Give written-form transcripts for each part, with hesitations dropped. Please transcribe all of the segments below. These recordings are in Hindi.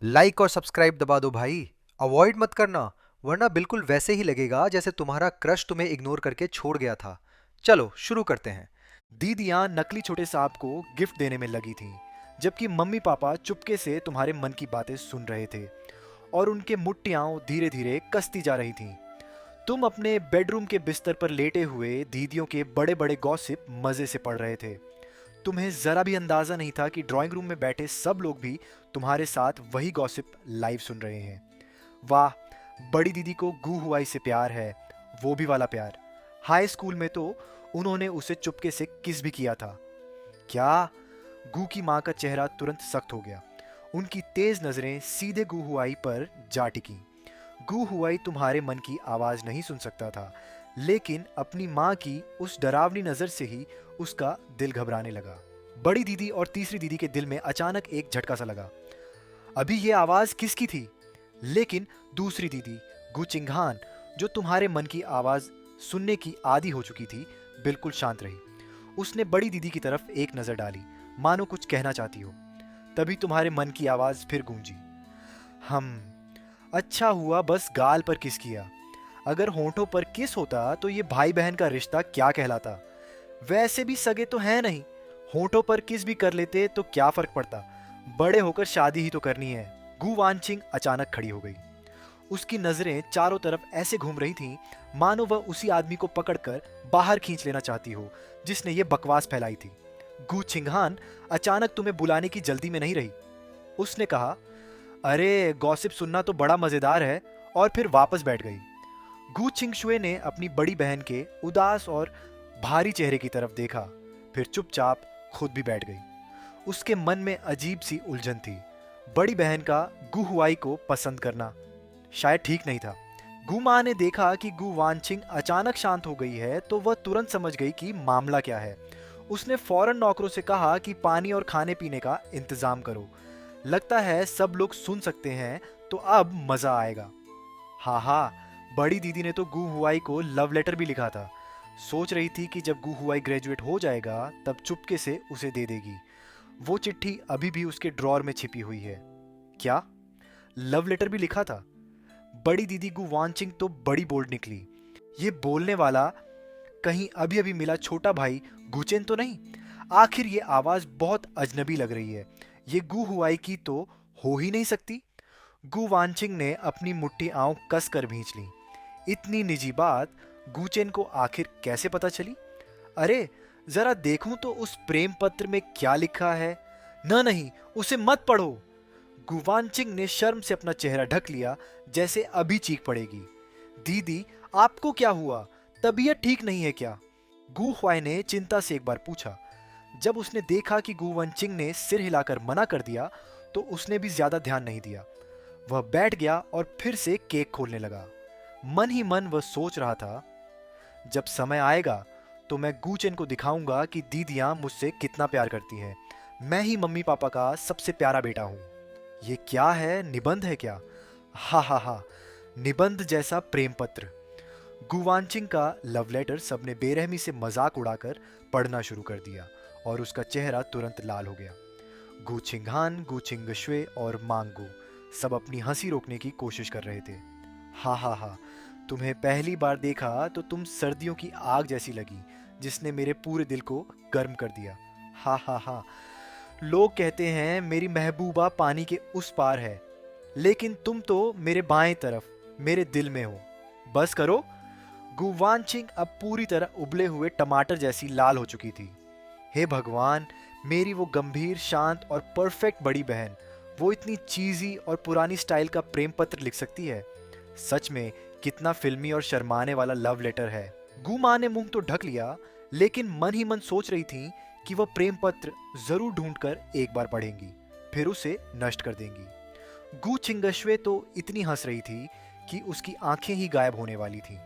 लाइक और सब्सक्राइब दबा दो भाई। अवॉइड मत करना, वरना बिल्कुल वैसे ही लगेगा जैसे तुम्हारा क्रश तुम्हें इग्नोर करके छोड़ गया था। चलो शुरू करते हैं। दीदियाँ नकली छोटे सांप को गिफ्ट देने में लगी थीं, जबकि मम्मी पापा चुपके से तुम्हारे मन की बातें सुन रहे थे और उनके मुट्ठियाँ धीरे धीरे कसती जा रही थीं। तुम अपने बेडरूम के बिस्तर पर लेटे हुए दीदियों के बड़े बड़े गॉसिप मज़े से पढ़ रहे थे। तुम्हें ज़रा भी अंदाज़ा नहीं था कि ड्राइंग रूम में बैठे सब लोग भी तुम्हारे साथ वही गॉसिप लाइव सुन रहे हैं। वाह, बड़ी दीदी को गू हुआई से प्यार है, वो भी वाला प्यार। हाई स्कूल में तो उन्होंने उसे चुपके से किस भी किया था। क्या? गू की माँ का चेहरा तुरंत सख्त हो गया। उनकी तेज नजरें सीधे गू हुआई पर जा टिकी। गू हुआई तुम्हारे मन की आवाज नहीं सुन सकता था, लेकिन अपनी माँ की उस डरावनी नजर से ही उसका दिल घबराने लगा। बड़ी दीदी और तीसरी दीदी के दिल में अचानक एक झटका सा लगा। अभी ये आवाज किसकी थी? लेकिन दूसरी दीदी गुचिंघान, जो तुम्हारे मन की आवाज सुनने की आदी हो चुकी थी, बिल्कुल शांत रही। उसने बड़ी दीदी की तरफ एक नजर डाली, मानो कुछ कहना चाहती हो। तभी तुम्हारे मन की आवाज फिर गूंजी। हम। अच्छा हुआ बस गाल पर किस किया। अगर होंठों पर किस होता तो ये भाई बहन का रिश्ता क्या कहलाता। वैसे भी सगे तो है नहीं, होंठों पर किस भी कर लेते तो क्या फर्क पड़ता। बड़े होकर शादी ही तो करनी है। गु वानचिंग अचानक खड़ी हो गई। उसकी नजरें चारों तरफ ऐसे घूम रही थीं, मानो वह उसी आदमी को पकड़कर बाहर खींच लेना चाहती हो जिसने ये बकवास फैलाई थी। गु छिंगहान अचानक तुम्हें बुलाने की जल्दी में नहीं रही। उसने कहा, अरे गॉसिप सुनना तो बड़ा मजेदार है, और फिर वापस बैठ गई। गु छिंगशुए ने अपनी बड़ी बहन के उदास और भारी चेहरे की तरफ देखा, फिर चुपचाप खुद भी बैठ गई। उसके मन में अजीब सी उलझन थी। बड़ी बहन का गु हुआई को पसंद करना शायद ठीक नहीं था। गु माँ ने देखा कि गु वानचिंग अचानक शांत हो गई है तो वह तुरंत समझ गई कि मामला क्या है। उसने फौरन नौकरों से कहा कि पानी और खाने पीने का इंतजाम करो। लगता है सब लोग सुन सकते हैं, तो अब मजा आएगा। हाँ हाँ, बड़ी दीदी ने तो गु हुआई को लव लेटर भी लिखा था। सोच रही थी कि जब गु हुआई ग्रेजुएट हो जाएगा तब चुपके से उसे दे देगी। वो चिट्ठी अभी भी उसके ड्रॉर में छिपी हुई है। क्या? लव लेटर भी लिखा था? बड़ी दीदी गु वानचिंग तो बड़ी बोल्ड निकली। ये बोलने वाला कहीं अभी अभी मिला छोटा भाई गुचेन तो नहीं? आखिर ये आवाज बहुत अजनबी लग रही है। ये गु हुआई की तो हो ही नहीं सकती। गु वानचिंग ने अपनी मुट्ठी आंव कस कर भींच ली। इतनी निजी बात गुचेन को आखिर कैसे पता चली? अरे जरा देखूं तो उस प्रेम पत्र में क्या लिखा है। न नहीं, उसे मत पढ़ो। गुवानचिंग ने शर्म से अपना चेहरा ढक लिया, जैसे अभी चीख पड़ेगी। दीदी, आपको क्या हुआ? तबीयत ठीक नहीं है क्या? गु ख्वाई ने चिंता से एक बार पूछा। जब उसने देखा कि गु वनचिंग ने सिर हिलाकर मना कर दिया, तो उसने भी ज्यादा ध्यान नहीं दिया। वह बैठ गया और फिर से केक खोलने लगा। मन ही मन वह सोच रहा था, जब समय आएगा तो मैं गूचेन को दिखाऊंगा कि दीदियां मुझसे कितना प्यार करती हैं। मैं ही मम्मी पापा का सबसे प्यारा बेटा हूं। ये क्या है? निबंध है क्या? हा हा हा, निबंध जैसा प्रेम पत्र। गुवानचिंग का लव लेटर सबने बेरहमी से मजाक उड़ाकर पढ़ना शुरू कर दिया और उसका चेहरा तुरंत लाल हो गया। गुचिंगहान, गुचिंगशुए और मांगू सब अपनी हंसी रोकने की कोशिश कर रहे थे। हा हा हा, तुम्हें पहली बार देखा तो तुम सर्दियों की आग जैसी लगी, जिसने मेरे पूरे दिल को गर्म कर दिया। हा हा हा, लोग कहते हैं मेरी महबूबा पानी के उस पार है, लेकिन तुम तो मेरे बाएं तरफ, मेरे दिल में हो। बस करो। गुवानचिंग अब पूरी तरह उबले हुए टमाटर जैसी लाल हो चुकी थी। हे भगवान, मेरी वो गंभीर, शांत और परफेक्ट बड़ी बहन, वो इतनी चीजी और पुरानी स्टाइल का प्रेम पत्र लिख सकती है। सच में कितना फिल्मी और शर्माने वाला लव लेटर है। गु माँ ने मुंह तो ढक लिया, लेकिन मन ही मन सोच रही थी कि वह प्रेम पत्र जरूर ढूंढकर एक बार पढ़ेंगी, फिर उसे नष्ट कर देंगी। गु छिंगश्वे तो इतनी हंस रही थी कि उसकी आंखें ही गायब होने वाली थीं।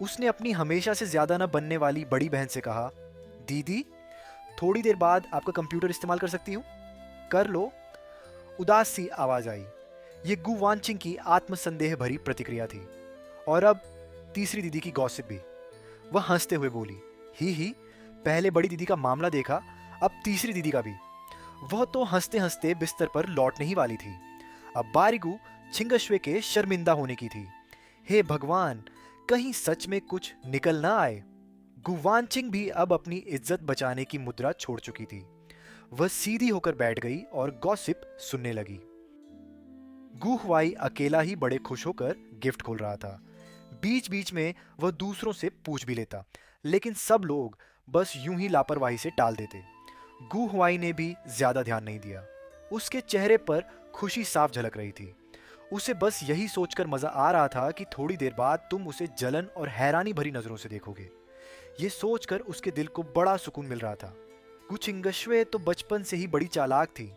उसने अपनी हमेशा से ज्यादा न बनने वाली बड़ी बहन से कहा, दीदी, थोड़ी देर बाद आपका कंप्यूटर इस्तेमाल कर सकती हूँ? कर लो। उदास सी आवाज आई। ये गु वानचिंग की आत्मसंदेह भरी प्रतिक्रिया थी। और अब तीसरी दीदी की गॉसिप भी। वह हंसते हुए बोली, ही, पहले बड़ी दीदी का मामला देखा, अब तीसरी दीदी का भी। वह तो हंसते हंसते बिस्तर पर लौटने ही वाली थी। अब बारी गु छिंगश्वे के शर्मिंदा होने की थी। हे भगवान, कहीं सच में कुछ निकल ना आए। गुवानचिंग भी अब अपनी इज्जत बचाने की मुद्रा छोड़ चुकी थी। वह सीधी होकर बैठ गई और गॉसिप सुनने लगी। गु हुआई अकेला ही बड़े खुश होकर गिफ्ट खोल रहा था। बीच बीच में वह दूसरों से पूछ भी लेता, लेकिन सब लोग बस यूं ही लापरवाही से टाल देते। गु हुआई ने भी ज्यादा ध्यान नहीं दिया। उसके चेहरे पर खुशी साफ झलक रही थी। उसे बस यही सोचकर मजा आ रहा था कि थोड़ी देर बाद तुम उसे जलन और हैरानी भरी नजरों से देखोगे। ये सोचकर उसके दिल को बड़ा सुकून मिल रहा था। गुचिंगश्वे तो बचपन से ही बड़ी चालाक थी।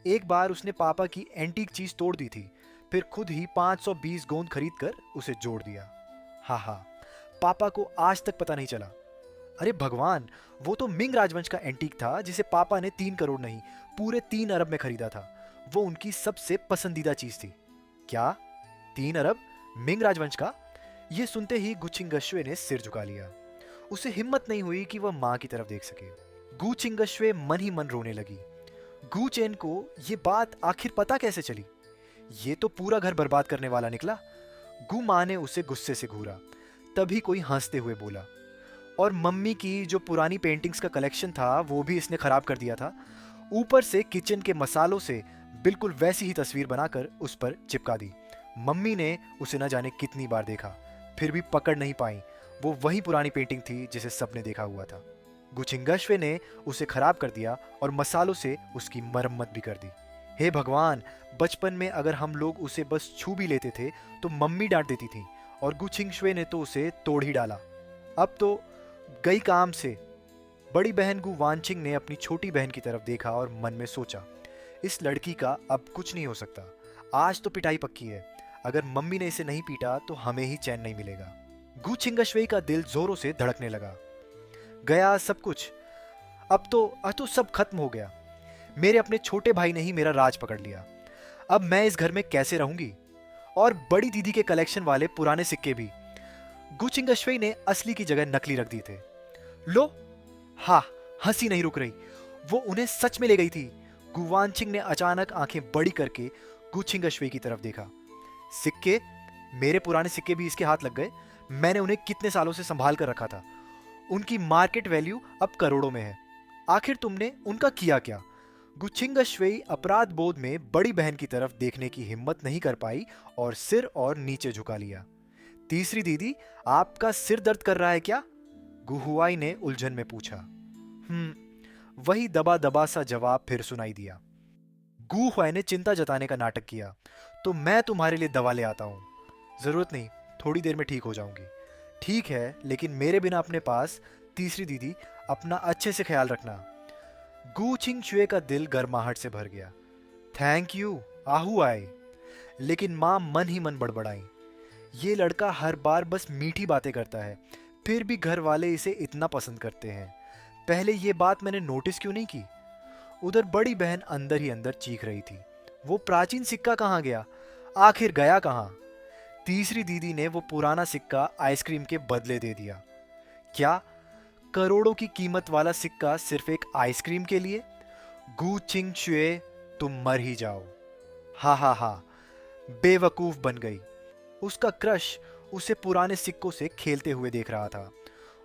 एक बार उसने पापा की एंटीक चीज तोड़ दी थी, फिर खुद ही 520 गोंद खरीदकर उसे जोड़ दिया। हा, पापा को आज तक पता नहीं चला। अरे भगवान, वो तो मिंग राजवंश का एंटीक था जिसे पापा ने 3 करोड़ नहीं, पूरे 3 अरब में खरीदा था। वो उनकी सबसे पसंदीदा चीज थी। क्या 3 अरब मिंग राजवंश का? यह सुनते ही गुचिंगश्वे ने सिर झुका लिया। उसे हिम्मत नहीं हुई कि वह मां की तरफ देख सके। गुचिंगश्वे मन ही मन रोने लगी। गुचेन को ये बात आखिर पता कैसे चली? ये तो पूरा घर बर्बाद करने वाला निकला। गु मां ने उसे गुस्से से घूरा। तभी कोई हंसते हुए बोला, और मम्मी की जो पुरानी पेंटिंग्स का कलेक्शन था वो भी इसने खराब कर दिया था। ऊपर से किचन के मसालों से बिल्कुल वैसी ही तस्वीर बनाकर उस पर चिपका दी। मम्मी ने उसे न जाने कितनी बार देखा, फिर भी पकड़ नहीं पाई वो वही पुरानी पेंटिंग थी जिसे सबने देखा हुआ था। गुचिंगश्वे ने उसे खराब कर दिया और मसालों से उसकी मरम्मत भी कर दी। हे भगवान, बचपन में अगर हम लोग उसे बस छू भी लेते थे तो मम्मी डांट देती थी, और गुचिंगश्वे ने तो उसे तोड़ ही डाला। अब तो गई काम से। बड़ी बहन गु वानचिंग ने अपनी छोटी बहन की तरफ देखा और मन में सोचा, इस लड़की का अब कुछ नहीं हो सकता। आज तो पिटाई पक्की है। अगर मम्मी ने इसे नहीं पीटा तो हमें ही चैन नहीं मिलेगा। गुचिंगश्वे का दिल जोरों से धड़कने लगा। गया सब कुछ। अब तो सब खत्म हो गया। मेरे अपने छोटे भाई ने ही मेरा राज पकड़ लिया। अब मैं इस घर में कैसे रहूंगी? और बड़ी दीदी के कलेक्शन वाले पुराने सिक्के भी। गुचिंगश्वे ने असली की जगह नकली रख दिए थे। लो, हाँ, हंसी नहीं रुक रही। वो उन्हें सच में ले गई थी। गुवानचिंग ने अचानक आंखें बड़ी करके गुचिंगश्वे की तरफ देखा। सिक्के? मेरे पुराने सिक्के भी इसके हाथ लग गए? मैंने उन्हें कितने सालों से संभाल कर रखा था। उनकी मार्केट वैल्यू अब करोड़ों में है। आखिर तुमने उनका किया क्या? गुचिंगश्वे अपराध बोध में बड़ी बहन की तरफ देखने की हिम्मत नहीं कर पाई और सिर और नीचे झुका लिया। तीसरी दीदी, आपका सिर दर्द कर रहा है क्या? गुहुआई ने उलझन में पूछा। वही दबा दबा सा जवाब फिर सुनाई दिया। गुहुआई ने चिंता जताने का नाटक किया। तो मैं तुम्हारे लिए दवा ले आता हूं। जरूरत नहीं, थोड़ी देर में ठीक हो जाऊंगी। ठीक है, लेकिन मेरे बिना अपने पास। तीसरी दीदी, अपना अच्छे से ख्याल रखना। गुचिंगश्वे का दिल गर्माहट से भर गया। थैंक यू आहू आए। लेकिन मां मन ही मन बड़बड़ाई। ये लड़का हर बार बस मीठी बातें करता है, फिर भी घर वाले इसे इतना पसंद करते हैं। पहले ये बात मैंने नोटिस क्यों नहीं की? उधर बड़ी बहन अंदर ही अंदर चीख रही थी। वो प्राचीन सिक्का कहाँ गया? आखिर गया कहाँ? तीसरी दीदी ने वो पुराना सिक्का आइसक्रीम के बदले दे दिया। क्या? करोड़ों की कीमत वाला सिक्का सिर्फ एक आइसक्रीम के लिए? गुचिंगश्वे, तुम मर ही जाओ। हा, बेवकूफ बन गई। उसका क्रश उसे पुराने सिक्कों से खेलते हुए देख रहा था।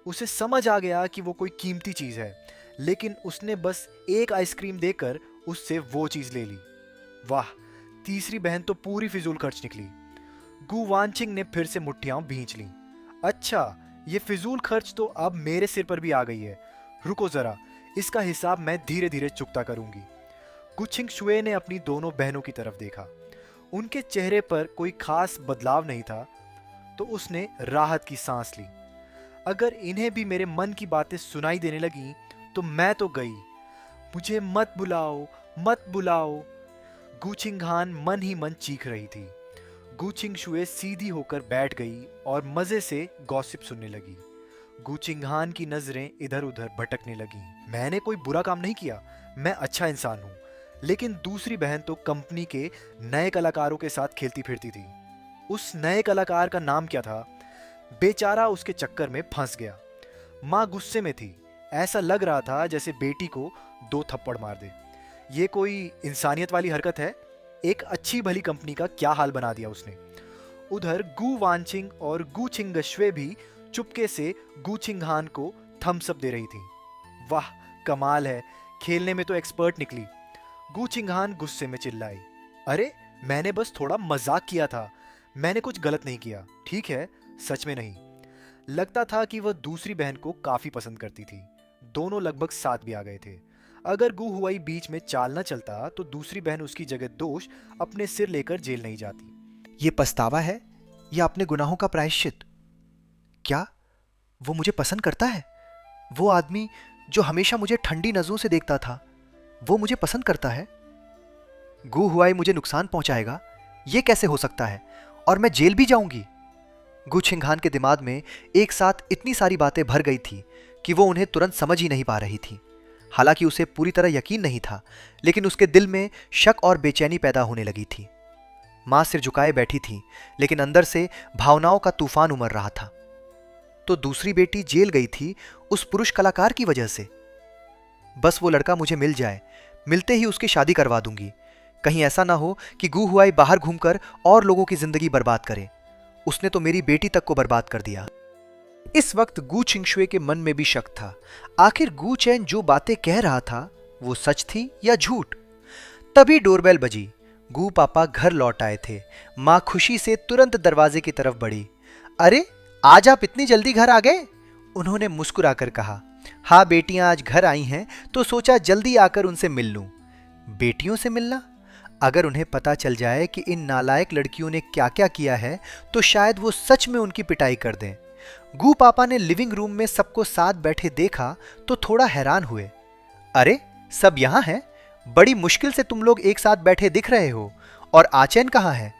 उसे समझ आ गया कि वो कोई कीमती चीज है, लेकिन उसने बस एक आइसक्रीम देकर उससे वो चीज ले ली। वाह, तीसरी बहन तो पूरी फिजूल खर्च निकली। गु वानचिंग ने फिर से मुट्ठियां भींच लीं। अच्छा, ये फिजूल खर्च तो अब मेरे सिर पर भी आ गई है। रुको जरा, इसका हिसाब मैं धीरे धीरे चुकता करूंगी। गुचिंगश्वे ने अपनी दोनों बहनों की तरफ देखा। उनके चेहरे पर कोई खास बदलाव नहीं था, तो उसने राहत की सांस ली। अगर इन्हें भी मेरे मन की बातें सुनाई देने लगी तो मैं तो गई। मुझे मत बुलाओ, मत बुलाओ। गुचिंगहान मन ही मन चीख रही थी। गुचिंगश्वे सीधी होकर बैठ गई और मजे से गॉसिप सुनने लगी। गुचिंगहान की नजरें इधर उधर भटकने लगी। मैंने कोई बुरा काम नहीं किया, मैं अच्छा इंसान हूं। लेकिन दूसरी बहन तो कंपनी के नए कलाकारों के साथ खेलती फिरती थी। उस नए कलाकार का नाम क्या था? बेचारा उसके चक्कर में फंस गया। मां गुस्से में थी। ऐसा लग रहा था जैसे बेटी को 2 थप्पड़ मार दे। ये कोई इंसानियत वाली हरकत है? एक अच्छी भली कंपनी का क्या हाल बना दिया उसने। उधर गु वानचिंग और गु छिंगशवे भी चुपके से गु छिंगहान को थम्स अप दे रही थी। वाह, कमाल है, खेलने में तो एक्सपर्ट निकली। गु छिंगहान गुस्से में चिल्लाई, अरे मैंने बस थोड़ा मजाक किया था, मैंने कुछ गलत नहीं किया, ठीक है, सच में नहीं। लगता था कि वह दूसरी बहन को काफी पसंद करती थी। दोनों लगभग साथ भी आ गए थे। अगर गु हुआई बीच में चाल न चलता तो दूसरी बहन उसकी जगह दोष अपने सिर लेकर जेल नहीं जाती। ये पछतावा है या अपने गुनाहों का प्रायश्चित? क्या वो मुझे पसंद करता है? वो आदमी जो हमेशा मुझे ठंडी नजरों से देखता था, वो मुझे पसंद करता है? गु हुआई मुझे नुकसान पहुंचाएगा, ये कैसे हो सकता है? और मैं जेल भी जाऊंगी। गु छिंगहान के दिमाग में एक साथ इतनी सारी बातें भर गई थी कि वो उन्हें तुरंत समझ ही नहीं पा रही थी। हालांकि उसे पूरी तरह यकीन नहीं था, लेकिन उसके दिल में शक और बेचैनी पैदा होने लगी थी। मां सिर झुकाए बैठी थी, लेकिन अंदर से भावनाओं का तूफान उमड़ रहा था। तो दूसरी बेटी जेल गई थी उस पुरुष कलाकार की वजह से। बस वो लड़का मुझे मिल जाए, मिलते ही उसकी शादी करवा दूंगी। कहीं ऐसा ना हो कि गु हुआई बाहर घूमकर और लोगों की जिंदगी बर्बाद करे। उसने तो मेरी बेटी तक को बर्बाद कर दिया। इस वक्त गु छिंगशुए के मन में भी शक था। आखिर गु चैन जो बातें कह रहा था वो सच थी या झूठ? तभी डोरबेल बजी। गु पापा घर लौट आए थे। मां खुशी से तुरंत दरवाजे की तरफ बढ़ी। अरे, आज आप इतनी जल्दी घर आ गए? उन्होंने मुस्कुराकर कहा। हाँ, बेटियां आज घर आई हैं तो सोचा जल्दी आकर उनसे मिल लूं। बेटियों से मिलना? अगर उन्हें पता चल जाए कि इन नालायक लड़कियों ने क्या क्या किया है तो शायद वो सच में उनकी पिटाई कर दें। गु पापा ने लिविंग रूम में सबको साथ बैठे देखा तो थोड़ा हैरान हुए। अरे, सब यहां हैं? बड़ी मुश्किल से तुम लोग एक साथ बैठे दिख रहे हो। और आचैन कहाँ है?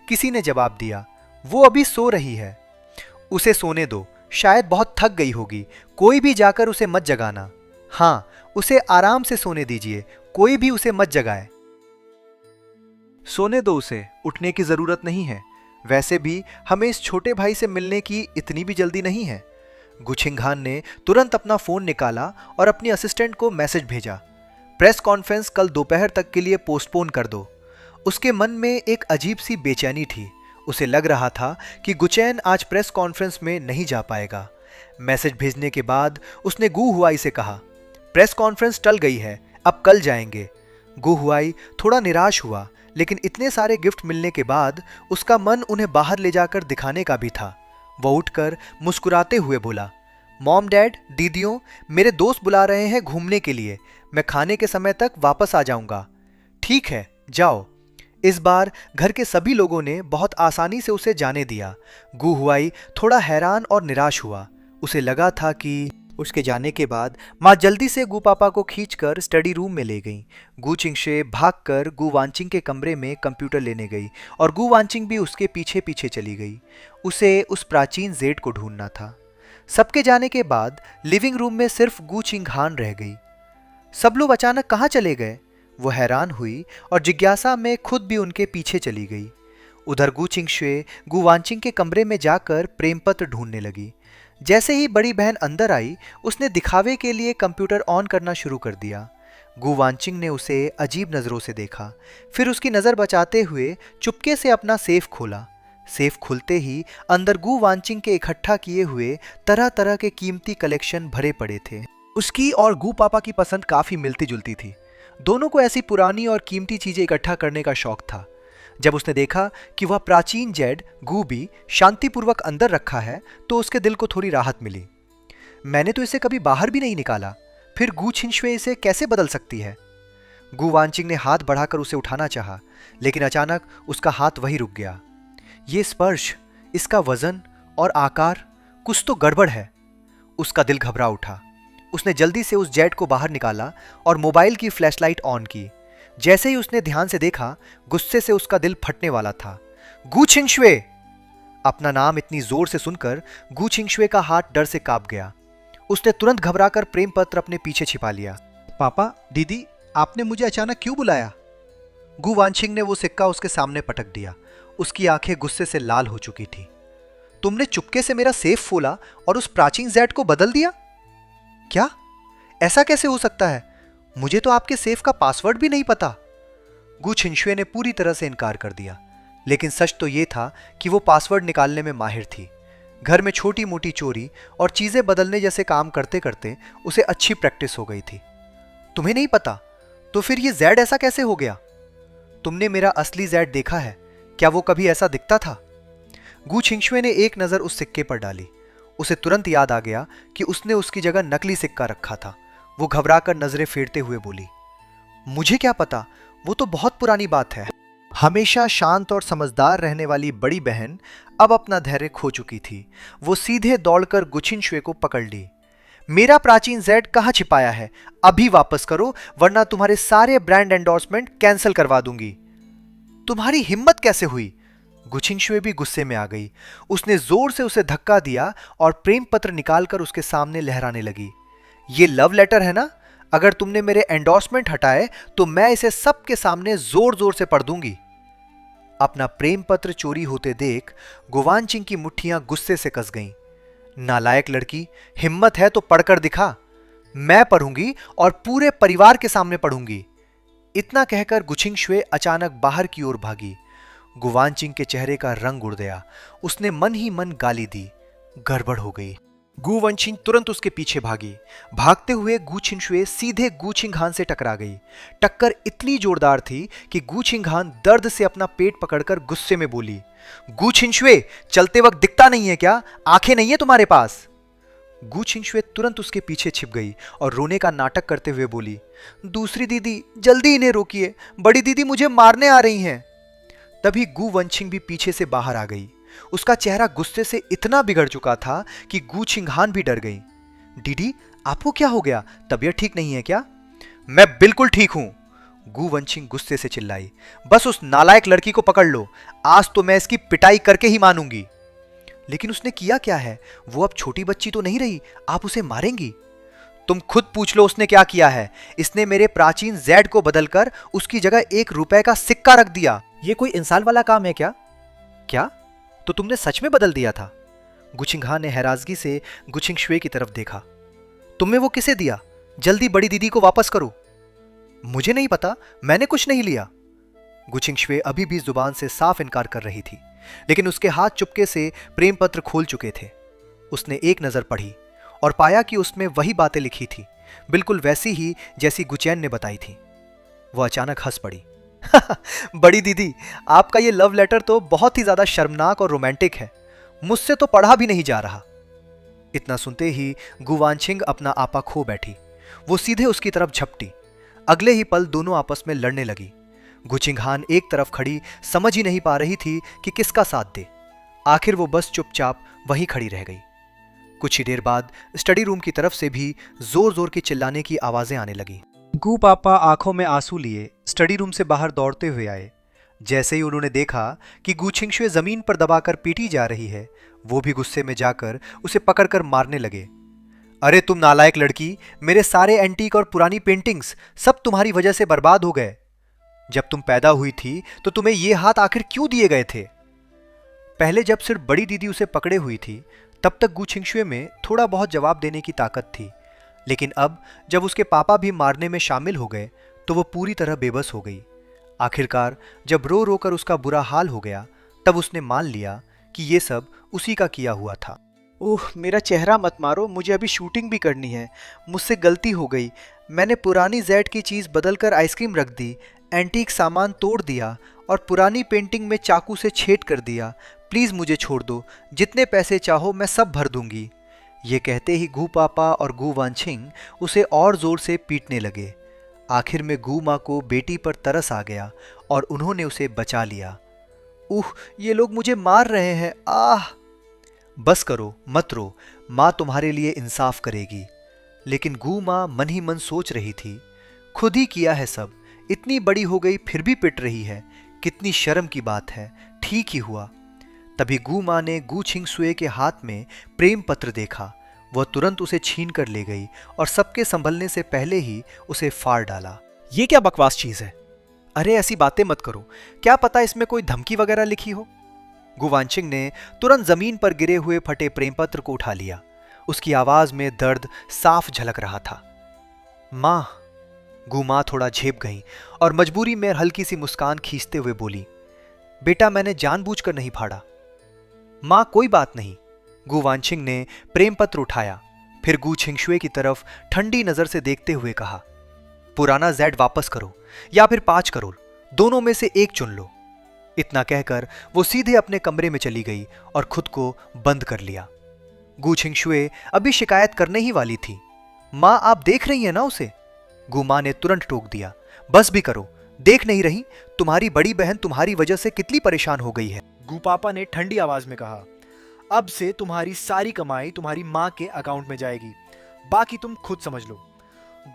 किसी ने जवाब दिया, वो अभी सो रही है। उसे सोने दो, शायद बहुत थक गई होगी। कोई भी जाकर उसे मत जगाना। हाँ, उसे आराम से सोने दीजिए, कोई भी उसे मत जगाए। सोने दो उसे, उठने की जरूरत नहीं है। वैसे भी हमें इस छोटे भाई से मिलने की इतनी भी जल्दी नहीं है। गु छिंगहान ने तुरंत अपना फोन निकाला और अपनी असिस्टेंट को मैसेज भेजा, प्रेस कॉन्फ्रेंस कल दोपहर तक के लिए पोस्टपोन कर दो। उसके मन में एक अजीब सी बेचैनी थी। उसे लग रहा था कि गुचैन आज प्रेस कॉन्फ्रेंस में नहीं जा पाएगा। मैसेज भेजने के बाद उसने गु हुआई से कहा, प्रेस कॉन्फ्रेंस टल गई है, अब कल जाएंगे। गु हुआई थोड़ा निराश हुआ, लेकिन इतने सारे गिफ्ट मिलने के बाद उसका मन उन्हें बाहर ले जाकर दिखाने का भी था। वह उठकर मुस्कुराते हुए बोला, मॉम डैड, दीदियों, मेरे दोस्त बुला रहे हैं घूमने के लिए, मैं खाने के समय तक वापस आ जाऊंगा। ठीक है, जाओ। इस बार घर के सभी लोगों ने बहुत आसानी से उसे जाने दिया। गु हुआई थोड़ा हैरान और निराश हुआ। उसे लगा था कि उसके जाने के बाद माँ जल्दी से गु पापा को खींचकर स्टडी रूम में ले गई। गु छिंगशे भागकर गु वानचिंग के कमरे में कंप्यूटर लेने गई और गु वानचिंग भी उसके पीछे पीछे चली गई। उसे उस प्राचीन जेड को ढूंढना था। सबके जाने के बाद लिविंग रूम में सिर्फ गु छिंगहान रह गई। सब लोग अचानक कहाँ चले गए? वो हैरान हुई और जिज्ञासा में खुद भी उनके पीछे चली गई। उधर गु छिंगशे गु वानचिंग के कमरे में जाकर प्रेम पत्र ढूंढने लगी। जैसे ही बड़ी बहन अंदर आई, उसने दिखावे के लिए कंप्यूटर ऑन करना शुरू कर दिया। गु वानचिंग ने उसे अजीब नजरों से देखा, फिर उसकी नजर बचाते हुए चुपके से अपना सेफ खोला। सेफ खुलते ही अंदर गु वानचिंग के इकट्ठा किए हुए तरह तरह के कीमती कलेक्शन भरे पड़े थे। उसकी और गु पापा की पसंद काफी मिलती जुलती थी। दोनों को ऐसी पुरानी और कीमती चीजें इकट्ठा करने का शौक था। जब उसने देखा कि वह प्राचीन जेड गु भी शांतिपूर्वक अंदर रखा है तो उसके दिल को थोड़ी राहत मिली। मैंने तो इसे कभी बाहर भी नहीं निकाला, फिर गु छिंगशुए इसे कैसे बदल सकती है? गु वानचिंग ने हाथ बढ़ाकर उसे उठाना चाहा, लेकिन अचानक उसका हाथ वहीं रुक गया। ये स्पर्श, इसका वजन और आकार, कुछ तो गड़बड़ है। उसका दिल घबरा उठा। उसने जल्दी से उस जेट को बाहर निकाला और मोबाइल की फ्लैशलाइट ऑन की। जैसे ही उसने ध्यान से देखा, गुस्से से उसका दिल फटने वाला था। गु छिंगशुए! अपना नाम इतनी जोर से सुनकर गु छिंगशुए का हाथ डर से कांप गया। उसने तुरंत घबराकर प्रेम पत्र अपने पीछे छिपा लिया। पापा, दीदी, आपने मुझे अचानक क्यों बुलाया? गु वानचिंग ने वो सिक्का उसके सामने पटक दिया। उसकी आंखें गुस्से से लाल हो चुकी थी। तुमने चुपके से मेरा सेफ खोला और उस प्राचीन जेट को बदल दिया? क्या? ऐसा कैसे हो सकता है? मुझे तो आपके सेफ का पासवर्ड भी नहीं पता। गु छिंशुए ने पूरी तरह से इनकार कर दिया, लेकिन सच तो यह था कि वो पासवर्ड निकालने में माहिर थी। घर में छोटी मोटी चोरी और चीजें बदलने जैसे काम करते करते उसे अच्छी प्रैक्टिस हो गई थी। तुम्हें नहीं पता? तो फिर ये जैड ऐसा कैसे हो गया? तुमने मेरा असली जैड देखा है? क्या वो कभी ऐसा दिखता था? गु छिंशुए ने एक नजर उस सिक्के पर डाली। उसे तुरंत याद आ गया कि उसने उसकी जगह नकली सिक्का रखा था। वो घबराकर नजरें फेरते हुए बोली, मुझे क्या पता, वो तो बहुत पुरानी बात है। हमेशा शांत और समझदार रहने वाली बड़ी बहन अब अपना धैर्य खो चुकी थी। वो सीधे दौड़कर गु छिंशुए को पकड़ ली। मेरा प्राचीन जेड कहाँ छिपाया है? अभी वापस करो, वरना तुम्हारे सारे ब्रांड एंडोर्समेंट कैंसिल करवा दूंगी। तुम्हारी हिम्मत कैसे हुई? गु छिंशुए भी गुस्से में आ गई। उसने जोर से उसे धक्का दिया और प्रेम पत्र निकालकर उसके सामने लहराने लगी। ये लव लेटर है ना? अगर तुमने मेरे एंडोर्समेंट हटाए तो मैं इसे सबके सामने जोर जोर से पढ़ दूंगी। अपना प्रेम पत्र चोरी होते देख गुवानचिंग की मुट्ठियां गुस्से से कस गईं। नालायक लड़की, हिम्मत है तो पढ़कर दिखा। मैं पढ़ूंगी और पूरे परिवार के सामने पढ़ूंगी। इतना कहकर गु छिंशुए अचानक बाहर की ओर भागी। गुवानचिंग के चेहरे का रंग उड़ गया। उसने मन ही मन गाली दी। गड़बड़ हो गई। गु वंशिंग तुरंत उसके पीछे भागी। भागते हुए गु छिंशुए सीधे गु छिंगहान से टकरा गई। टक्कर इतनी जोरदार थी कि गु छिंगहान दर्द से अपना पेट पकड़कर गुस्से में बोली, गु छिंशुए, चलते वक्त दिखता नहीं है क्या? आंखें नहीं है तुम्हारे पास? गु छिंशुए तुरंत उसके पीछे छिप गई और रोने का नाटक करते हुए बोली, दूसरी दीदी, जल्दी इन्हें रोकिए, बड़ी दीदी मुझे मारने आ रही हैं। तभी गु वंशिंग भी पीछे से बाहर आ गई। उसका चेहरा गुस्से से इतना बिगड़ चुका था कि गु छिंगहान भी डर गई। दीदी, आपको क्या हो गया? तबीयत ठीक नहीं है क्या? मैं बिल्कुल ठीक हूं, गु वंशिंग गुस्से से चिल्लाई। बस उस नालायक लड़की को पकड़ लो, आज तो मैं इसकी पिटाई करके ही मानूंगी। लेकिन उसने किया क्या है? वो अब छोटी बच्ची तो नहीं रही, आप उसे मारेंगी? तुम खुद पूछ लो उसने क्या किया है। इसने मेरे प्राचीन जेड को बदलकर उसकी जगह 1 रुपए का सिक्का रख दिया। ये कोई इंसान वाला काम है क्या? क्या? तो तुमने सच में बदल दिया था? गु छिंगहान ने हैरानगी से गु छिंशुए की तरफ देखा। तुमने वो किसे दिया? जल्दी बड़ी दीदी को वापस करो। मुझे नहीं पता, मैंने कुछ नहीं लिया। गु छिंशुए अभी भी जुबान से साफ इनकार कर रही थी, लेकिन उसके हाथ चुपके से प्रेम पत्र खोल चुके थे। उसने एक नजर पढ़ी और पाया कि उसमें वही बातें लिखी थी, बिल्कुल वैसी ही जैसी गुचैन ने बताई थी। वो अचानक हंस पड़ी। बड़ी दीदी, आपका ये लव लेटर तो बहुत ही ज्यादा शर्मनाक और रोमांटिक है। मुझसे तो पढ़ा भी नहीं जा रहा। इतना सुनते ही गु वानछिंग अपना आपा खो बैठी। वो सीधे उसकी तरफ झपटी। अगले ही पल दोनों आपस में लड़ने लगी। गु छिंगहान एक तरफ खड़ी समझ ही नहीं पा रही थी कि किसका साथ दे। आखिर वो बस चुपचाप वहीं खड़ी रह गई। कुछ ही देर बाद स्टडी रूम की तरफ से भी जोर जोर की चिल्लाने की आवाजें आने लगी। गु पापा आंखों में आंसू लिए स्टडी रूम से बाहर दौड़ते हुए आए। जैसे ही उन्होंने देखा कि गु छिंशुए जमीन पर दबाकर पीटी जा रही है, वो भी गुस्से में जाकर उसे पकड़कर मारने लगे। अरे तुम नालायक लड़की, मेरे सारे एंटीक और पुरानी पेंटिंग्स सब तुम्हारी वजह से बर्बाद हो गए। जब तुम पैदा हुई थी तो तुम्हें ये हाथ आखिर क्यों दिए गए थे? पहले जब सिर्फ बड़ी दीदी उसे पकड़े हुई थी, तब तक गु छिंशुए में थोड़ा बहुत जवाब देने की ताकत थी, लेकिन अब जब उसके पापा भी मारने में शामिल हो गए तो वो पूरी तरह बेबस हो गई। आखिरकार जब रो रो कर उसका बुरा हाल हो गया, तब उसने मान लिया कि ये सब उसी का किया हुआ था। ओह, मेरा चेहरा मत मारो, मुझे अभी शूटिंग भी करनी है। मुझसे गलती हो गई। मैंने पुरानी जेड की चीज़ बदलकर आइसक्रीम रख दी, एंटीक सामान तोड़ दिया और पुरानी पेंटिंग में चाकू से छेद कर दिया। प्लीज़ मुझे छोड़ दो, जितने पैसे चाहो मैं सब भर दूंगी। ये कहते ही गु पापा और गु वानछिंग उसे और जोर से पीटने लगे। आखिर में गु माँ को बेटी पर तरस आ गया और उन्होंने उसे बचा लिया। उह, ये लोग मुझे मार रहे हैं, आह! बस करो, मत रो, माँ तुम्हारे लिए इंसाफ करेगी। लेकिन गु माँ मन ही मन सोच रही थी, खुद ही किया है सब, इतनी बड़ी हो गई फिर भी पिट रही है, कितनी शर्म की बात है, ठीक ही हुआ। तभी गु माँ ने गु छिंशुए के हाथ में प्रेम पत्र देखा। वह तुरंत उसे छीन कर ले गई और सबके संभलने से पहले ही उसे फाड़ डाला। ये क्या बकवास चीज है? अरे ऐसी बातें मत करो, क्या पता इसमें कोई धमकी वगैरह लिखी हो। गु वानछिंग ने तुरंत जमीन पर गिरे हुए फटे प्रेम पत्र को उठा लिया। उसकी आवाज में दर्द साफ झलक रहा था। माँ, गुमा थोड़ा झेप गई और मजबूरी में हल्की सी मुस्कान खींचते हुए बोली, बेटा मैंने जानबूझकर नहीं फाड़ा। मां कोई बात नहीं। गु वानछिंग ने प्रेम पत्र उठाया, फिर गु छिंगशुए की तरफ ठंडी नजर से देखते हुए कहा, पुराना जेड वापस करो या फिर 5 करोड़, दोनों में से एक चुन लो। इतना कहकर वो सीधे अपने कमरे में चली गई और खुद को बंद कर लिया। गु छिंगशुए अभी शिकायत करने ही वाली थी। मां आप देख रही हैं ना उसे? गु मां ने तुरंत टोक दिया, बस भी करो, देख नहीं रही तुम्हारी बड़ी बहन तुम्हारी वजह से कितनी परेशान हो गई है। गु पापा ने ठंडी आवाज में कहा, अब से तुम्हारी सारी कमाई तुम्हारी माँ के अकाउंट में जाएगी, बाकी तुम खुद समझ लो।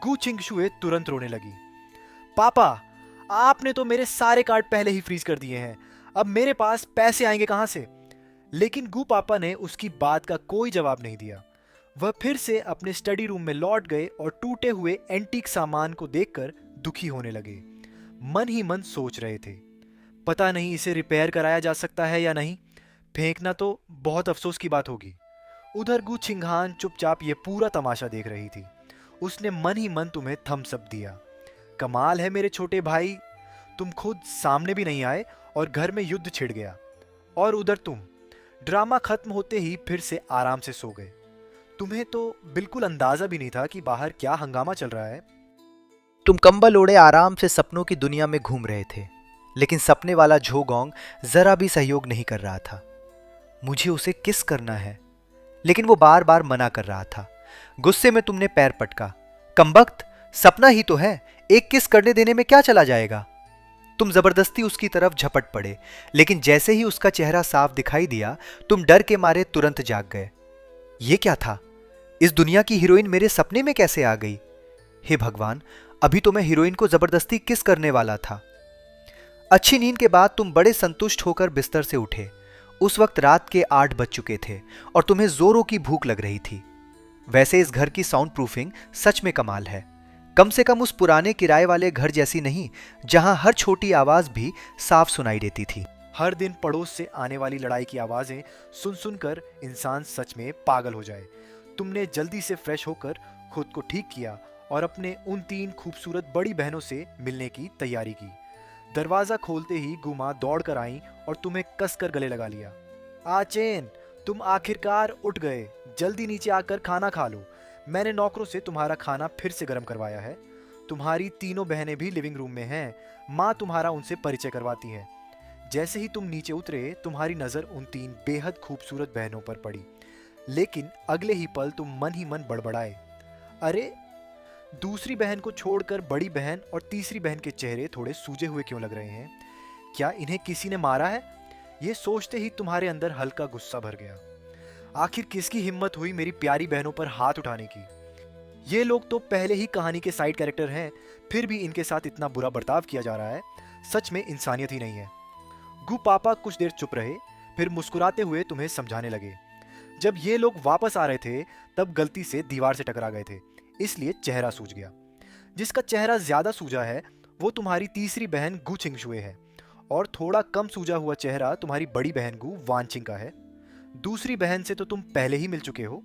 गु छिंगशुए तुरंत रोने लगी। पापा, आपने तो मेरे सारे कार्ड पहले ही फ्रीज कर दिए हैं, अब मेरे पास पैसे आएंगे कहां से? लेकिन गु पापा ने उसकी बात का कोई जवाब नहीं दिया। वह फिर से अपने स्टडी रूम में लौट गए और टूटे हुए एंटीक सामान को देखकर दुखी होने लगे। मन ही मन सोच रहे थे, पता नहीं इसे रिपेयर कराया जा सकता है या नहीं, फेंकना तो बहुत अफसोस की बात होगी। उधर गु छिंगहान चुपचाप ये पूरा तमाशा देख रही थी। उसने मन ही मन तुम्हें थम्स अप दिया। कमाल है मेरे छोटे भाई, तुम खुद सामने भी नहीं आए और घर में युद्ध छिड़ गया। और उधर तुम ड्रामा खत्म होते ही फिर से आराम से सो गए। तुम्हें तो बिल्कुल अंदाजा भी नहीं था कि बाहर क्या हंगामा चल रहा है। तुम कंबल ओढ़े आराम से सपनों की दुनिया में घूम रहे थे, लेकिन सपने वाला झोगोंग जरा भी सहयोग नहीं कर रहा था। मुझे उसे किस करना है, लेकिन वो बार बार मना कर रहा था। गुस्से में तुमने पैर पटका, कमबख्त, सपना ही तो है, एक किस करने देने में क्या चला जाएगा। तुम जबरदस्ती उसकी तरफ झपट पड़े, लेकिन जैसे ही उसका चेहरा साफ दिखाई दिया तुम डर के मारे तुरंत जाग गए। ये क्या था? इस दुनिया की हीरोइन मेरे सपने में कैसे आ गई? हे भगवान, अभी तो मैं हीरोइन को जबरदस्ती किस करने वाला था। अच्छी नींद के बाद तुम बड़े संतुष्ट होकर बिस्तर से उठे। उस वक्त रात के 8 बज चुके थे और तुम्हें जोरों की भूख लग रही थी। वैसे इस घर की साउंड प्रूफिंग सच में कमाल है, कम से कम उस पुराने किराए वाले घर जैसी नहीं जहां हर छोटी आवाज भी साफ सुनाई देती थी। हर दिन पड़ोस से आने वाली लड़ाई की आवाजें सुन सुनकर इंसान सच में पागल हो जाए। तुमने जल्दी से फ्रेश होकर खुद को ठीक किया और अपने उन 3 खूबसूरत बड़ी बहनों से मिलने की तैयारी की। दरवाजा खोलते ही गुमा दौड़ कर आई और तुम्हें कसकर गले लगा लिया। आचेन, तुम आखिरकार उठ गए, जल्दी नीचे आकर खाना खा लो। मैंने नौकरों से तुम्हारा खाना फिर से गर्म करवाया है। तुम्हारी तीनों बहनें भी लिविंग रूम में हैं, माँ तुम्हारा उनसे परिचय करवाती है। जैसे ही तुम नीचे उतरे तुम्हारी नजर उन 3 बेहद खूबसूरत बहनों पर पड़ी, लेकिन अगले ही पल तुम मन ही मन बड़बड़ाए, अरे दूसरी बहन को छोड़कर बड़ी बहन और तीसरी बहन के चेहरे थोड़े सूजे हुए क्यों लग रहे हैं? क्या इन्हें किसी ने मारा है? ये सोचते ही तुम्हारे अंदर हल्का गुस्सा भर गया। आखिर किसकी हिम्मत हुई मेरी प्यारी बहनों पर हाथ उठाने की? ये लोग तो पहले ही कहानी के साइड कैरेक्टर हैं, फिर भी इनके साथ इतना बुरा बर्ताव किया जा रहा है। सच में इंसानियत ही नहीं है। गु पापा कुछ देर चुप रहे, फिर मुस्कुराते हुए तुम्हें समझाने लगे। जब ये लोग वापस आ रहे थे तब गलती से दीवार से टकरा गए थे, इसलिए चेहरा सूज गया। जिसका चेहरा ज्यादा सूजा है वो तुम्हारी तीसरी बहन गु छिंगशुए है और थोड़ा कम सूजा हुआ चेहरा तुम्हारी बड़ी बहन गु वानचिंग का है। दूसरी बहन से तो तुम पहले ही मिल चुके हो।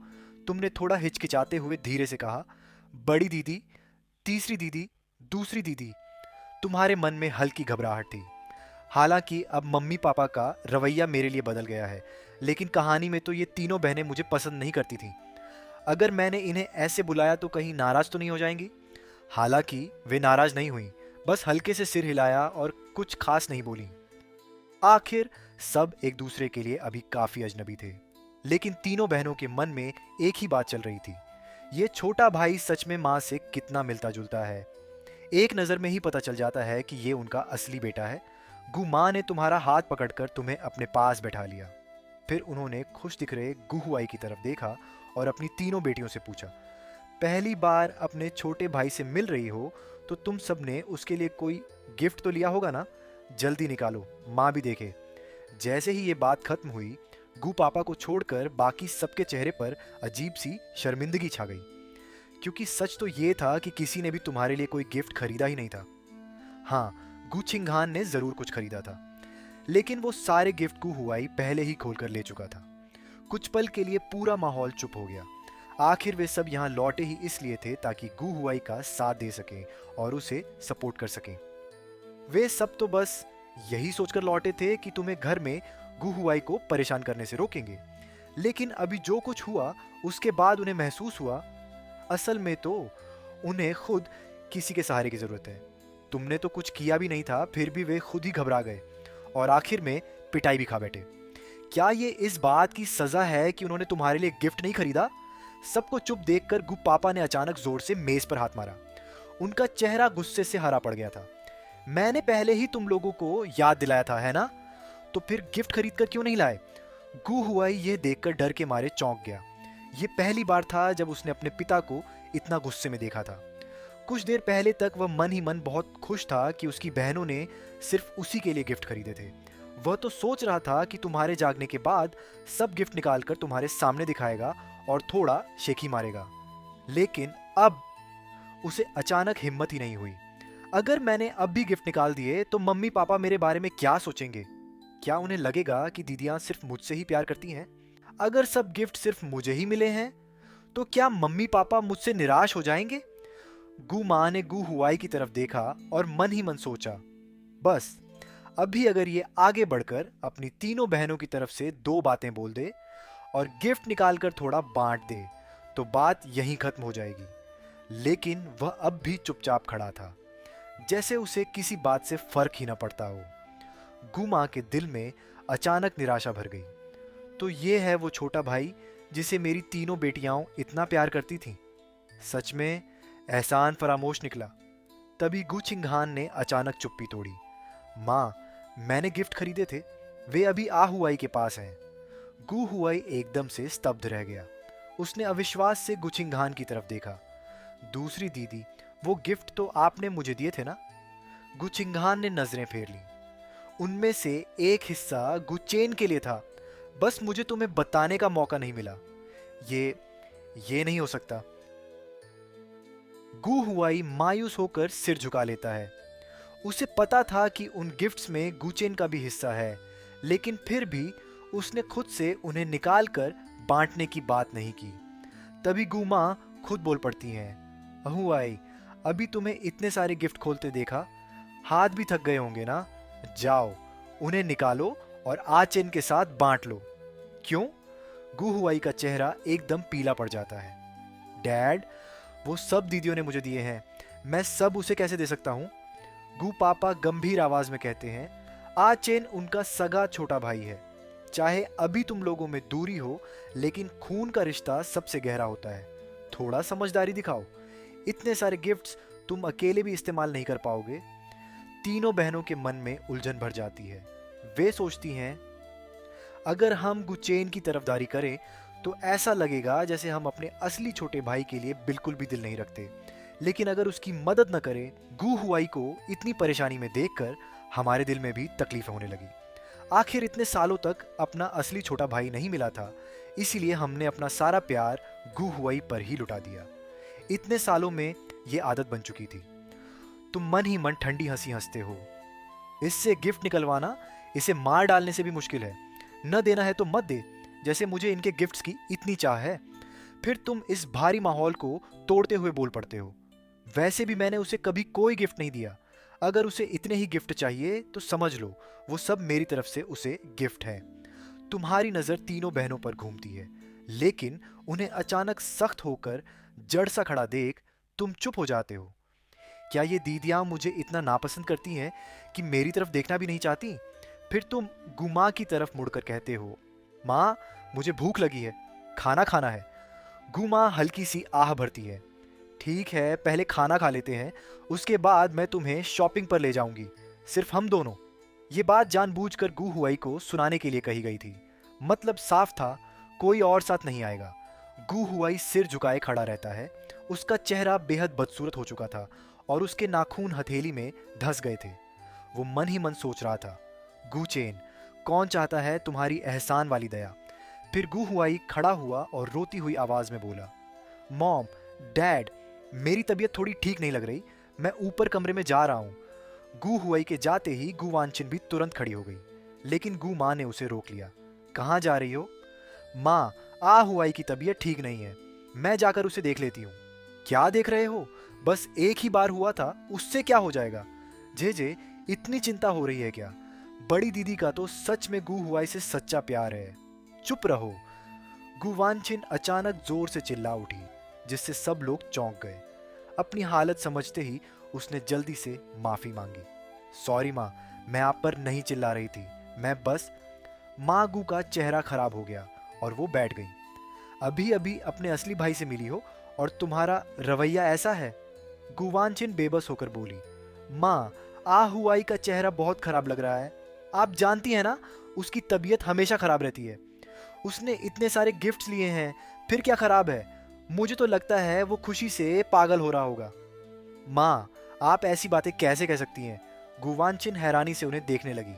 तुमने थोड़ा हिचकिचाते हुए धीरे से कहा, बड़ी दीदी, तीसरी दीदी, दूसरी दीदी। तुम्हारे मन में हल्की घबराहट थी। हालांकि अब मम्मी पापा का रवैया मेरे लिए बदल गया है, लेकिन कहानी में तो ये तीनों बहनें मुझे पसंद नहीं करती थीं। अगर मैंने इन्हें ऐसे बुलाया तो कहीं नाराज तो नहीं हो जाएंगी? हालांकि वे नाराज नहीं हुई, बस हल्के से सिर हिलाया और कुछ खास नहीं बोली। आखिर सब एक दूसरे के लिए अभी काफी अजनबी थे, लेकिन तीनों बहनों के मन में एक ही बात चल रही थी, ये छोटा भाई सच में माँ से कितना मिलता जुलता है। एक नज़र में ही पता चल जाता है कि ये उनका असली बेटा है। गु माँ ने तुम्हारा हाथ पकड़कर तुम्हें अपने पास बैठा लिया। फिर उन्होंने खुश दिख रहे गुहुआई की तरफ देखा और अपनी तीनों बेटियों से पूछा, पहली बार अपने छोटे भाई से मिल रही हो तो तुम सबने उसके लिए कोई गिफ्ट तो लिया होगा ना? जल्दी निकालो, माँ भी देखे। जैसे ही ये बात खत्म हुई, गु पापा को छोड़कर बाकी सबके चेहरे पर अजीब सी शर्मिंदगी छा गई, क्योंकि सच तो ये था कि किसी ने भी तुम्हारे लिए कोई गिफ्ट खरीदा ही नहीं था। हाँ, गु छिंगहान ने जरूर कुछ खरीदा था, लेकिन वो सारे गिफ्ट गु हुआई पहले ही खोलकर ले चुका था। कुछ पल के लिए पूरा माहौल चुप हो गया। आखिर वे सब यहाँ लौटे ही इसलिए थे ताकि गु हुआई का साथ दे सकें और उसे सपोर्ट कर सकें। वे सब तो बस यही सोचकर लौटे थे कि तुम्हें घर में गु हुआई को परेशान करने से रोकेंगे, लेकिन अभी जो कुछ हुआ उसके बाद उन्हें महसूस हुआ असल में तो उन्हें खुद किसी के सहारे की जरूरत है। तुमने तो कुछ किया भी नहीं था, फिर भी वे खुद ही घबरा गए और आखिर में पिटाई भी खा बैठे। क्या ये इस बात की सजा है कि उन्होंने तुम्हारे लिए गिफ्ट नहीं खरीदा? सबको चुप देखकर गु पापा ने अचानक जोर से मेज पर हाथ मारा। उनका चेहरा गुस्से से हरा पड़ गया था। मैंने पहले ही तुम लोगों को याद दिलाया था, है ना? तो फिर गिफ्ट खरीद कर क्यों नहीं लाए? गु हुआई यह देखकर डर के मारे चौंक गया। यह पहली बार था जब उसने अपने पिता को इतना गुस्से में देखा था। कुछ देर पहले तक वह मन ही मन बहुत खुश था कि उसकी बहनों ने सिर्फ उसी के लिए गिफ्ट खरीदे थे। वह तो सोच रहा था कि तुम्हारे जागने के बाद सब गिफ्ट निकालकर तुम्हारे सामने दिखाएगा और थोड़ा शेखी मारेगा, लेकिन अब उसे अचानक हिम्मत ही नहीं हुई। अगर मैंने अब भी गिफ्ट निकाल दिए तो मम्मी पापा मेरे बारे में क्या सोचेंगे? क्या उन्हें लगेगा कि दीदियां सिर्फ मुझसे ही प्यार करती हैं? अगर सब गिफ्ट सिर्फ मुझे ही मिले हैं तो क्या मम्मी पापा मुझसे निराश हो जाएंगे? गु माँ ने गु हुआई की तरफ देखा और मन ही मन सोचा, बस अभी अगर ये आगे बढ़कर अपनी तीनों बहनों की तरफ से 2 बातें बोल दे और गिफ्ट निकालकर थोड़ा बांट दे तो बात यहीं खत्म हो जाएगी। लेकिन वह अब भी चुपचाप खड़ा था, जैसे उसे किसी बात से फर्क ही न पड़ता हो। गु माँ के दिल में अचानक निराशा भर गई। तो ये है वो छोटा भाई जिसे मेरी तीनों बेटियां इतना प्यार करती थीं। सच में एहसान फरामोश निकला। तभी गु चिंगहान ने अचानक चुप्पी तोड़ी। माँ, मैंने गिफ्ट खरीदे थे, वे अभी आ हुआई के पास हैं। गु हुआई एकदम से स्तब्ध रह गया। उसने अविश्वास से गु चिंगहान की तरफ देखा। दूसरी दीदी, वो गिफ्ट तो आपने मुझे दिए थे ना? गु चिंगहान ने नजरें फेर ली। उनमें से एक हिस्सा गुचेन के लिए था, बस मुझे तुम्हें बताने का मौका नहीं मिला। ये नहीं हो सकता। गु हुआई मायूस होकर सिर झुका लेता है। उसे पता था कि उन गिफ्ट्स में गुचेन का भी हिस्सा है, लेकिन फिर भी उसने खुद से उन्हें निकालकर बांटने की बात नहीं की। तभी गु माँ खुद बोल पड़ती हैं, हुआई, अभी तुम्हें इतने सारे गिफ्ट खोलते देखा, हाथ भी थक गए होंगे ना? जाओ, उन्हें निकालो और आचेन के साथ बांट लो। क्यों? गु हुआई का चेहरा एकदम पीला पड़ जाता है। डैड, वो सब दीदियों ने मुझे दिए हैं, मैं सब उसे कैसे दे सकता हूँ? गु पापा गंभीर आवाज में कहते हैं, आचेन उनका सगा छोटा भाई है। चाहे अभी तुम लोगों में दूरी हो, लेकिन खून का रिश्ता सबसे गहरा होता है। थोड़ा समझदारी दिखाओ। इतने सारे गिफ्ट्स तुम अकेले भी इस्तेमाल नहीं कर पाओगे। तीनों बहनों के मन में उलझन भर जाती है। वे सोचती हैं, अगर हम गुचेन की तरफदारी करें तो ऐसा लगेगा जैसे हम अपने असली छोटे भाई के लिए बिल्कुल भी दिल नहीं रखते, लेकिन अगर उसकी मदद न करें, गु हुआई को इतनी परेशानी में देखकर हमारे दिल में भी तकलीफ होने लगी। आखिर इतने सालों तक अपना असली छोटा भाई नहीं मिला था, इसीलिए हमने अपना सारा प्यार गु हुआई पर ही लुटा दिया। इतने सालों में ये आदत बन चुकी थी। तुम मन ही मन ठंडी हंसी हंसते हो। इससे गिफ्ट निकलवाना इसे मार डालने से भी मुश्किल है। न देना है तो मत दे, जैसे मुझे इनके गिफ्ट्स की इतनी चाह है। फिर तुम इस भारी माहौल को तोड़ते हुए बोल पड़ते हो। वैसे भी मैंने उसे कभी कोई गिफ्ट नहीं दिया। अगर उसे इतने ही गिफ्ट चाहिए तो समझ लो वो सब मेरी तरफ से उसे गिफ्ट है। तुम्हारी नज़र तीनों बहनों पर घूमती है, लेकिन उन्हें अचानक सख्त होकर जड़ सा खड़ा देख तुम चुप हो जाते हो। क्या ये दीदियां मुझे इतना नापसंद करती हैं कि मेरी तरफ देखना भी नहीं चाहती? फिर तुम गुमा की तरफ मुड़कर कहते हो, माँ, मुझे भूख लगी है, खाना खाना है। गुमा हल्की सी आह भरती है। ठीक है, पहले खाना खा लेते हैं, उसके बाद मैं तुम्हें शॉपिंग पर ले जाऊंगी, सिर्फ हम दोनों। ये बात जानबूझकर गु हुआई को सुनाने के लिए कही गई थी। मतलब साफ था, कोई और साथ नहीं आएगा। गु हुआई सिर झुकाए खड़ा रहता है। उसका चेहरा बेहद बदसूरत हो चुका था और उसके नाखून हथेली में धंस गए थे। वो मन ही मन सोच रहा था, गुचेन, कौन चाहता है तुम्हारी एहसान वाली दया? फिर गु हुआई खड़ा हुआ और रोती हुई आवाज में बोला, मॉम, डैड, मेरी तबीयत थोड़ी ठीक नहीं लग रही, मैं ऊपर कमरे में जा रहा हूँ। गु हुआई के जाते ही गु वानचिन भी तुरंत खड़ी हो गई, लेकिन गु माँ ने उसे रोक लिया। कहाँ जा रही हो? माँ, आ हुआई की तबीयत ठीक नहीं है, मैं जाकर उसे देख लेती हूँ। क्या देख रहे हो? बस एक ही बार हुआ था, उससे क्या हो जाएगा? जेजे, इतनी चिंता हो रही है क्या? बड़ी दीदी का तो सच में गु हुआई से सच्चा प्यार है। चुप रहो। गु वानचिन अचानक जोर से चिल्ला उठी, जिससे सब लोग चौंक गए। अपनी हालत समझते ही उसने जल्दी से माफी मांगी। सॉरी माँ, मैं आप पर नहीं चिल्ला रही थी, मैं बस। माँ गु का चेहरा खराब हो गया और वो बैठ गई। अभी अभी अपने असली भाई से मिली हो और तुम्हारा रवैया ऐसा है? गुवानचिन बेबस होकर बोली। माँ, हुआई का चेहरा बहुत खराब लग रहा है। आप जानती हैं ना, उसकी तबीयत हमेशा खराब रहती है। उसने इतने सारे गिफ्ट्स लिए हैं, फिर क्या खराब है? मुझे तो लगता है वो खुशी से पागल हो रहा होगा। माँ, आप ऐसी बातें कैसे कह सकती हैं? गुवानचिन हैरानी से उन्हें देखने लगी।